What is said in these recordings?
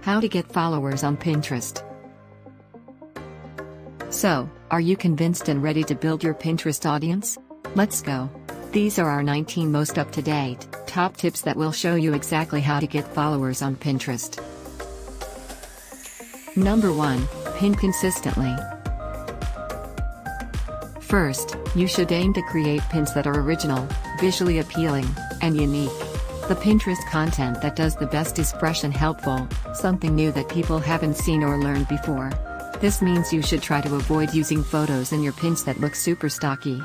How to get followers on Pinterest. So, are you convinced and ready to build your Pinterest audience? Let's go. These are our 19 most up-to-date, top tips that will show you exactly how to get followers on Pinterest. Number 1. Pin consistently. First, you should aim to create pins that are original, visually appealing, and unique. The Pinterest content that does the best is fresh and helpful, something new that people haven't seen or learned before. This means you should try to avoid using photos in your pins that look super stocky.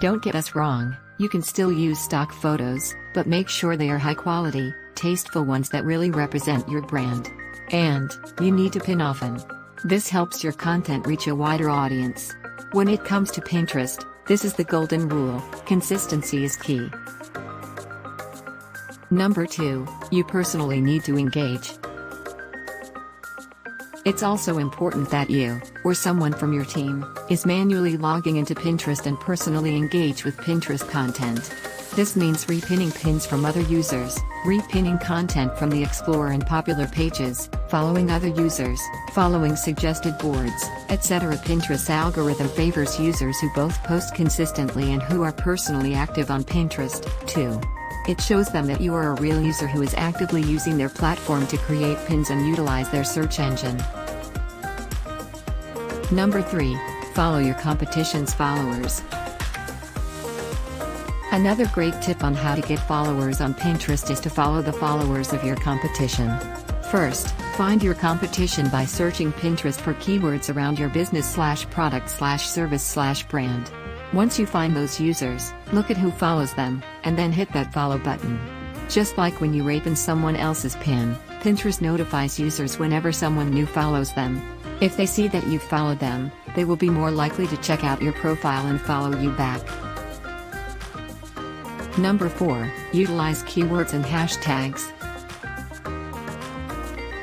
Don't get us wrong, you can still use stock photos, but make sure they are high quality, tasteful ones that really represent your brand. And, you need to pin often. This helps your content reach a wider audience. When it comes to Pinterest, this is the golden rule: consistency is key. Number 2, you personally need to engage. It's also important that you, or someone from your team, is manually logging into Pinterest and personally engage with Pinterest content. This means repinning pins from other users, repinning content from the Explore and popular pages, following other users, following suggested boards, etc. Pinterest's algorithm favors users who both post consistently and who are personally active on Pinterest, too. It shows them that you are a real user who is actively using their platform to create pins and utilize their search engine. Number 3. Follow your competition's followers. Another great tip on how to get followers on Pinterest is to follow the followers of your competition. First, find your competition by searching Pinterest for keywords around your business/product/service/brand. Once you find those users, look at who follows them, and then hit that follow button. Just like when you repin someone else's pin, Pinterest notifies users whenever someone new follows them. If they see that you've followed them, they will be more likely to check out your profile and follow you back. Number 4, utilize keywords and hashtags.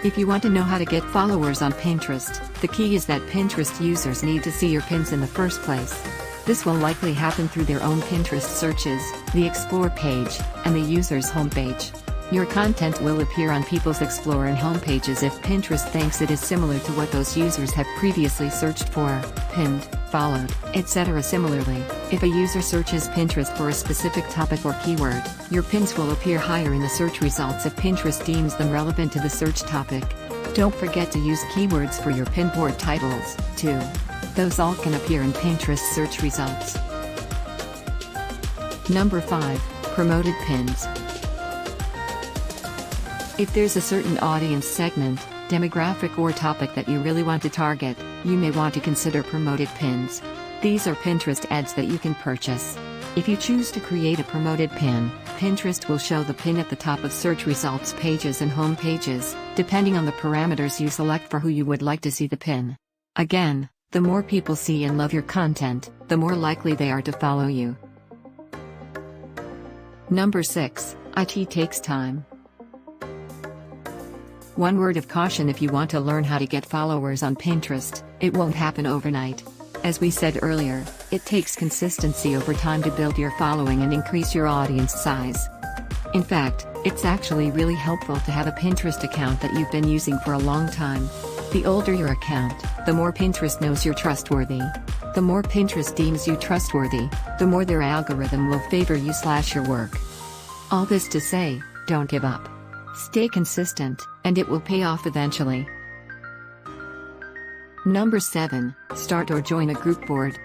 If you want to know how to get followers on Pinterest, the key is that Pinterest users need to see your pins in the first place. This will likely happen through their own Pinterest searches, the Explore page, and the user's homepage. Your content will appear on people's Explore and homepages if Pinterest thinks it is similar to what those users have previously searched for, pinned, followed, etc. Similarly, if a user searches Pinterest for a specific topic or keyword, your pins will appear higher in the search results if Pinterest deems them relevant to the search topic. Don't forget to use keywords for your pin board titles, too. Those all can appear in Pinterest search results. Number 5, promoted pins. If there's a certain audience segment, demographic or topic that you really want to target, you may want to consider promoted pins. These are Pinterest ads that you can purchase. If you choose to create a promoted pin, Pinterest will show the pin at the top of search results pages and home pages, depending on the parameters you select for who you would like to see the pin. Again, the more people see and love your content, the more likely they are to follow you. Number 6, IT takes time. One word of caution: if you want to learn how to get followers on Pinterest, it won't happen overnight. As we said earlier, it takes consistency over time to build your following and increase your audience size. In fact, it's actually really helpful to have a Pinterest account that you've been using for a long time. The older your account, the more Pinterest knows you're trustworthy. The more Pinterest deems you trustworthy, the more their algorithm will favor you/your work. All this to say, don't give up. Stay consistent, and it will pay off eventually. Number 7, start or join a group board.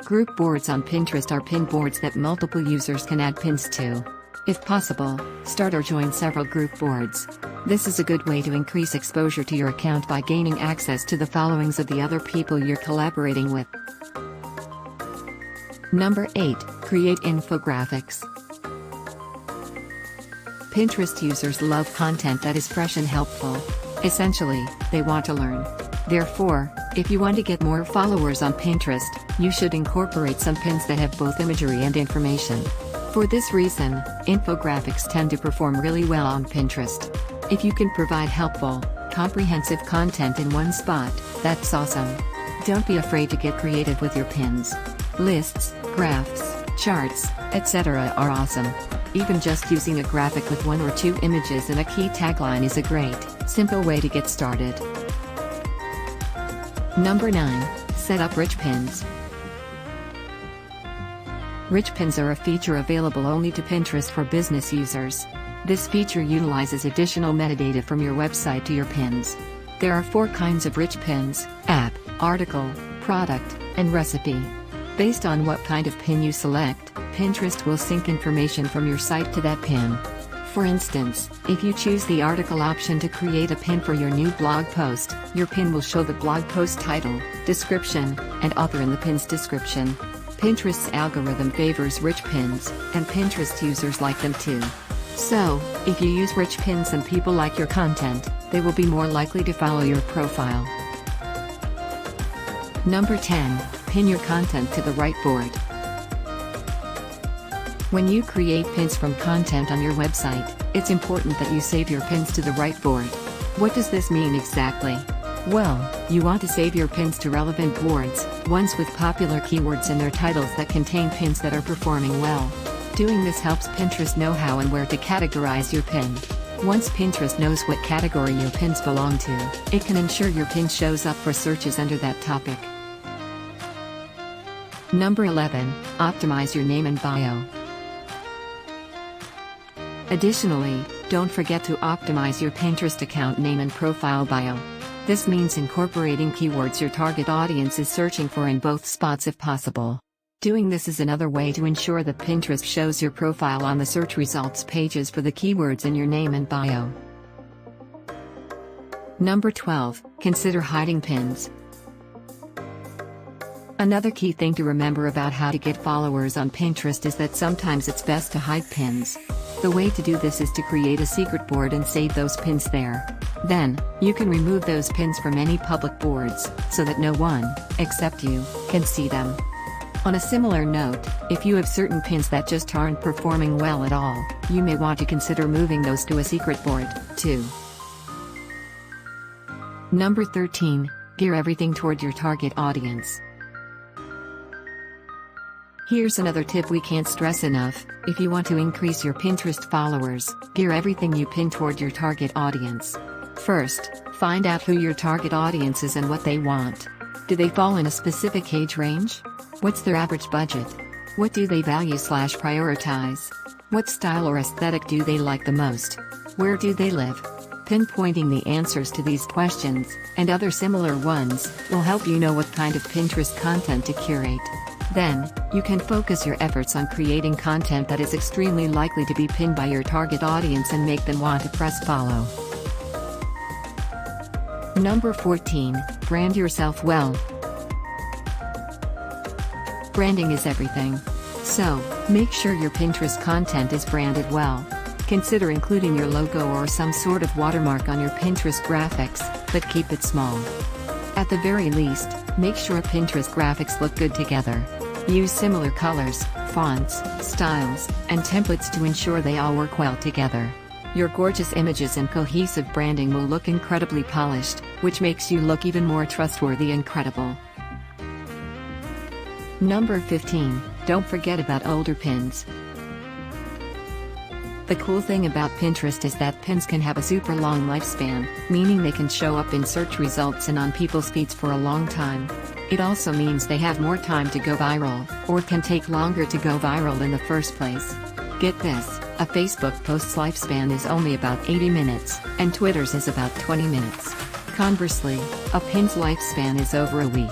Group boards on Pinterest are pin boards that multiple users can add pins to. If possible, start or join several group boards. This is a good way to increase exposure to your account by gaining access to the followings of the other people you're collaborating with. Number 8, create infographics. Pinterest users love content that is fresh and helpful. Essentially, they want to learn. Therefore, if you want to get more followers on Pinterest, you should incorporate some pins that have both imagery and information. For this reason, infographics tend to perform really well on Pinterest. If you can provide helpful, comprehensive content in one spot, that's awesome. Don't be afraid to get creative with your pins. Lists, graphs, charts, etc. are awesome. Even just using a graphic with 1 or 2 images and a key tagline is a great, simple way to get started. Number 9. Set up rich pins. Rich pins are a feature available only to Pinterest for business users. This feature utilizes additional metadata from your website to your pins. There are 4 kinds of rich pins: app, article, product, and recipe. Based on what kind of pin you select, Pinterest will sync information from your site to that pin. For instance, if you choose the article option to create a pin for your new blog post, your pin will show the blog post title, description, and author in the pin's description. Pinterest's algorithm favors rich pins, and Pinterest users like them too. So, if you use rich pins and people like your content, they will be more likely to follow your profile. Number 10. Pin your content to the right board. When you create pins from content on your website, it's important that you save your pins to the right board. What does this mean exactly? Well, you want to save your pins to relevant boards, ones with popular keywords in their titles that contain pins that are performing well. Doing this helps Pinterest know how and where to categorize your pin. Once Pinterest knows what category your pins belong to, it can ensure your pin shows up for searches under that topic. Number 11. Optimize your name and bio. Additionally, don't forget to optimize your Pinterest account name and profile bio. This means incorporating keywords your target audience is searching for in both spots if possible. Doing this is another way to ensure that Pinterest shows your profile on the search results pages for the keywords in your name and bio. Number 12. Consider hiding pins. Another key thing to remember about how to get followers on Pinterest is that sometimes it's best to hide pins. The way to do this is to create a secret board and save those pins there. Then, you can remove those pins from any public boards, so that no one, except you, can see them. On a similar note, if you have certain pins that just aren't performing well at all, you may want to consider moving those to a secret board, too. Number 13. Gear everything toward your target audience. Here's another tip we can't stress enough: if you want to increase your Pinterest followers, gear everything you pin toward your target audience. First, find out who your target audience is and what they want. Do they fall in a specific age range? What's their average budget? What do they value/prioritize? What style or aesthetic do they like the most? Where do they live? Pinpointing the answers to these questions, and other similar ones, will help you know what kind of Pinterest content to curate. Then, you can focus your efforts on creating content that is extremely likely to be pinned by your target audience and make them want to press follow. Number 14. Brand yourself well. Branding is everything. So, make sure your Pinterest content is branded well. Consider including your logo or some sort of watermark on your Pinterest graphics, but keep it small. At the very least, make sure Pinterest graphics look good together. Use similar colors, fonts, styles, and templates to ensure they all work well together. Your gorgeous images and cohesive branding will look incredibly polished, which makes you look even more trustworthy and credible. Number 15. Don't forget about older pins. The cool thing about Pinterest is that pins can have a super long lifespan, meaning they can show up in search results and on people's feeds for a long time. It also means they have more time to go viral, or can take longer to go viral in the first place. Get this, a Facebook post's lifespan is only about 80 minutes, and Twitter's is about 20 minutes. Conversely, a pin's lifespan is over a week.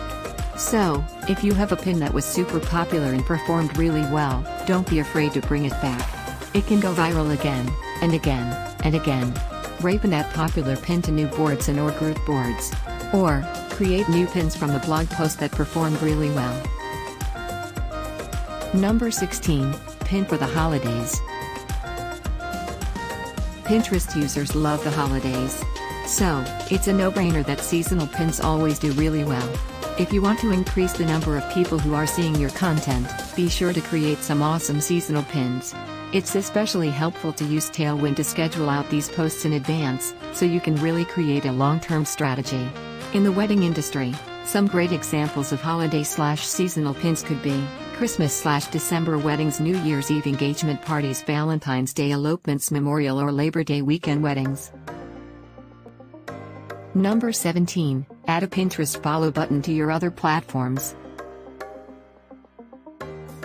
So, if you have a pin that was super popular and performed really well, don't be afraid to bring it back. It can go viral again, and again, and again. Raven that popular pin to new boards and or group boards. Or, create new pins from the blog post that performed really well. Number 16. Pin for the holidays. Pinterest users love the holidays. So, it's a no-brainer that seasonal pins always do really well. If you want to increase the number of people who are seeing your content, be sure to create some awesome seasonal pins. It's especially helpful to use Tailwind to schedule out these posts in advance, so you can really create a long-term strategy. In the wedding industry, Some great examples of holiday/seasonal pins could be Christmas/December weddings, New Year's Eve engagement parties, Valentine's Day elopements, Memorial or Labor Day weekend weddings. Number 17. Add a Pinterest follow button to your other platforms.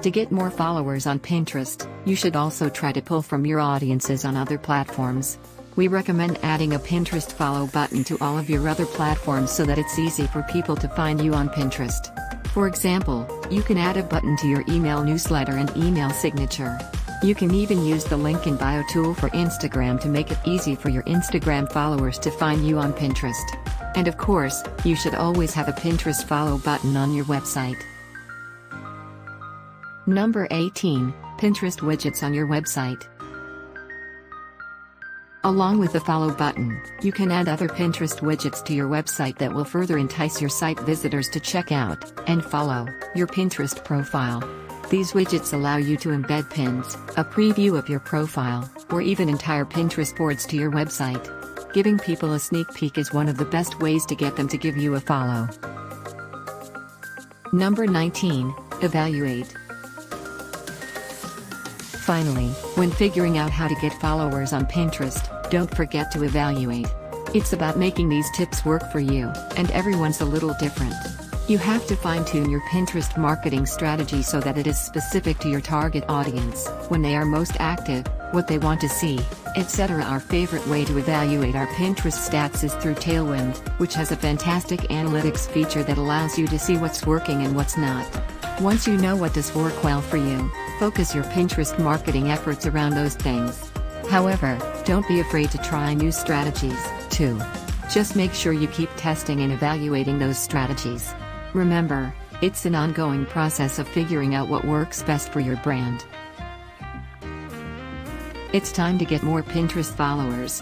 To get more followers on Pinterest, you should also try to pull from your audiences on other platforms. We recommend adding a Pinterest follow button to all of your other platforms so that it's easy for people to find you on Pinterest. For example, you can add a button to your email newsletter and email signature. You can even use the link in bio tool for Instagram to make it easy for your Instagram followers to find you on Pinterest. And of course, you should always have a Pinterest follow button on your website. Number 18. Pinterest widgets on your website. Along with the follow button, you can add other Pinterest widgets to your website that will further entice your site visitors to check out and follow your Pinterest profile. These widgets allow you to embed pins, a preview of your profile, or even entire Pinterest boards to your website. Giving people a sneak peek is one of the best ways to get them to give you a follow. Number 19. Evaluate. Finally, when figuring out how to get followers on Pinterest, don't forget to evaluate. It's about making these tips work for you, and everyone's a little different. You have to fine-tune your Pinterest marketing strategy so that it is specific to your target audience, when they are most active, what they want to see, etc. Our favorite way to evaluate our Pinterest stats is through Tailwind, which has a fantastic analytics feature that allows you to see what's working and what's not. Once you know what does work well for you, focus your Pinterest marketing efforts around those things. However, don't be afraid to try new strategies, too. Just make sure you keep testing and evaluating those strategies. Remember, it's an ongoing process of figuring out what works best for your brand. It's time to get more Pinterest followers.